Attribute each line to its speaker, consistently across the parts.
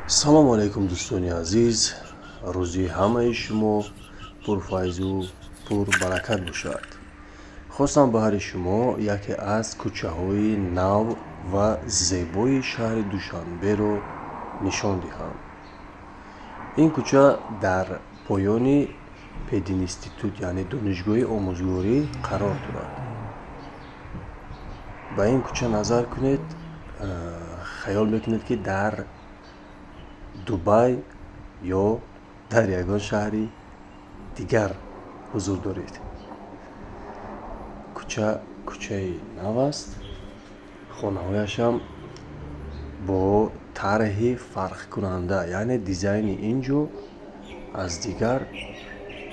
Speaker 1: салому алайкум дӯстони азиз, рӯзи ҳамаи шумо пурфайзу пурбаракат бошад. хостам баҳри шумо яке аз кӯчаҳои нав ва зебои шаҳри Душанберо нишон диҳам. ин кӯча дар поёни пединститут, яъне донишгоҳи омӯзгорӣ қарор дорад. ба ин кӯча назар кунед, хаёл мекунед ки дар Дубай ё дар ягон шаҳри дигар ҳузур доред. кӯчаи нав аст. хонаҳояшам бо тарҳи фарқкунанда, яъне дизайни ин ҷо аз дигар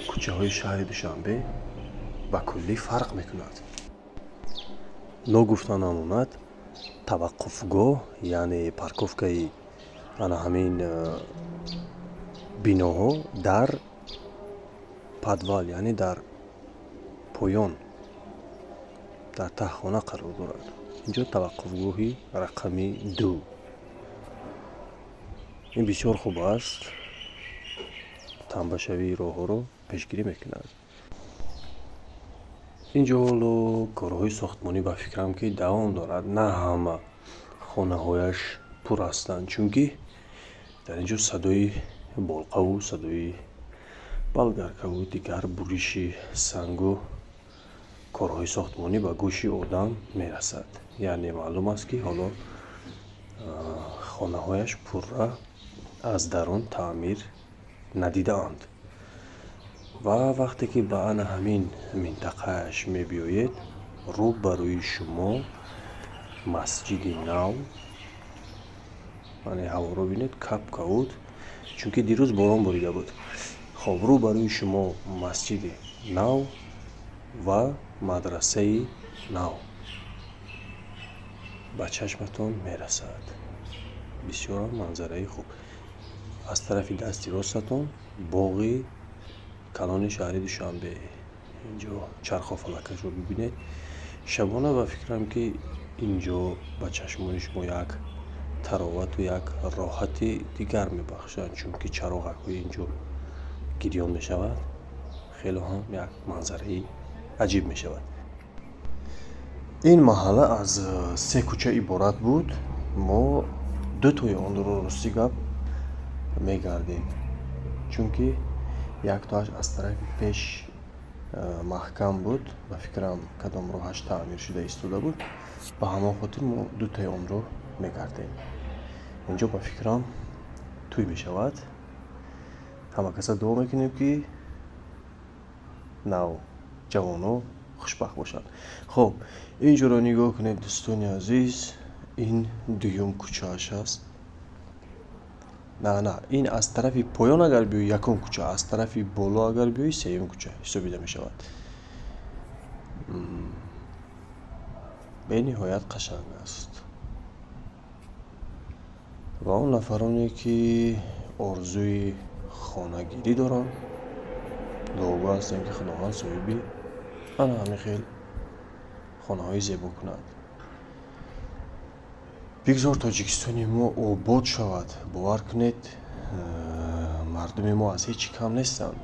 Speaker 1: кӯчаҳои шаҳри Душанбе ба куллӣ фарқ мекунад. ногуфта намонад, таваққуфгоҳ, яъне парковкаи ана ҳамин биноҳо дар падвал, яъне дар поён, дар таҳхона қарор дорад. инҷо таваққуфгоҳи рақами 2. ин бисёр хуб аст, танбашавии роҳҳоро пешгирӣ мекунад. инҷо ҳоло корҳои сохтмонӣ ба фикрам ки давом дорад. На ҳама хонаҳояш пур ҳастанд, чунки дар инҷо садои болқаву садои болгаркаву дигар буриши сангу корҳои сохтмонӣ ба гӯши одам мерасад. яъне маълум аст ки ҳоло хонаҳояш пурра аз дарун таъмир надидаанд. ва вақте ки ба ана ҳамин минтақааш мебиёед, рӯ ба рӯи шумо масҷиди нав, яъне ҳаворо бинед кап кавуд, чунки дирӯз борон борида буд. хоб, рӯ ба рӯи шумо масҷиди нав ва мадрасаи нав ба чашматон мерасад. бисёр манзараи хуб. аз тарафи дасти ростатон боғи калони шаҳри Душанбе. инҷо чархофалакашро бибинед. шабона ба фикрам ки инҷо ба чашмони шумо як таровату як роҳати дигар мебахшад, чунки чароғакҳои инҷо гирён мешавад. хело ҳам як манзараи аҷиб мешавад. ин маҳалла аз 3 кӯча иборат буд. мо дутои онро рости гап мегардем, чунки яктоаш аз тарафи пеш маҳкам буд. ба фикрам кадом роҳаш таъмир шуда истода буд. ба ҳамон хотир мо дутои онро мегардем. инҷо ба фикрам тӯй мешавад. ҳама каса дуо мекунем ки ҷавоно хушбахт бошанд. хоб, инҷоро нигоҳ кунед дӯстони азиз. ин дуюм кӯчааш аст. на ин аз тарафи поён агар биёӣ якум кӯча, аз тарафи боло агар биёӣ сеюм кӯча ҳисобида мешавад. бениҳоят қашанг аст. ва он нафароне ки орзуи хонагирӣ доранд, дуогӯ ҳастем ки худованд соҳиби ана ҳамин хел хонаҳои зебо кунад. бигзор тоҷикистони мо обод шавад. бовар кунед, мардуми мо аз ҳечи кам нестанд.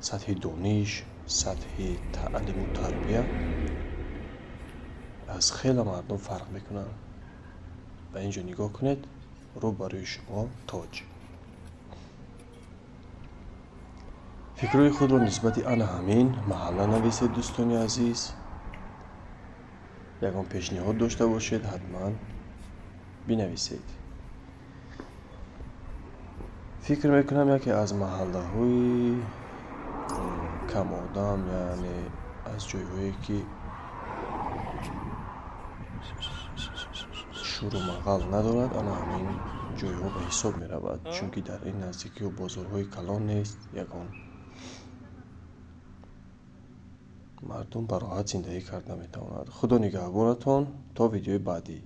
Speaker 1: сатҳи дониш, сатҳи таълиму тарбия аз хела мардум фарқ мекунанд. ба ин ҷо нигоҳ кунед, рӯ ба рӯи шумо тоҷ. фикрҳои худро нисбати ана ҳамин маҳалла нависед дӯстони азиз. ягон пешниҳод дошта бошед, ҳатман бинависед. фикр мекунам яке аз маҳаллаҳои камодам, яъне аз ҷойҳое ки шуру мағал надорад, ана ҳамин ҷойҳо ба ҳисоб меравад, чунки дар ин наздикиҳо бозорҳои калон нест. ягон мардум ба роҳат зиндагӣ карда метавонад. худо нигаҳбонатон то видеои баъдӣ.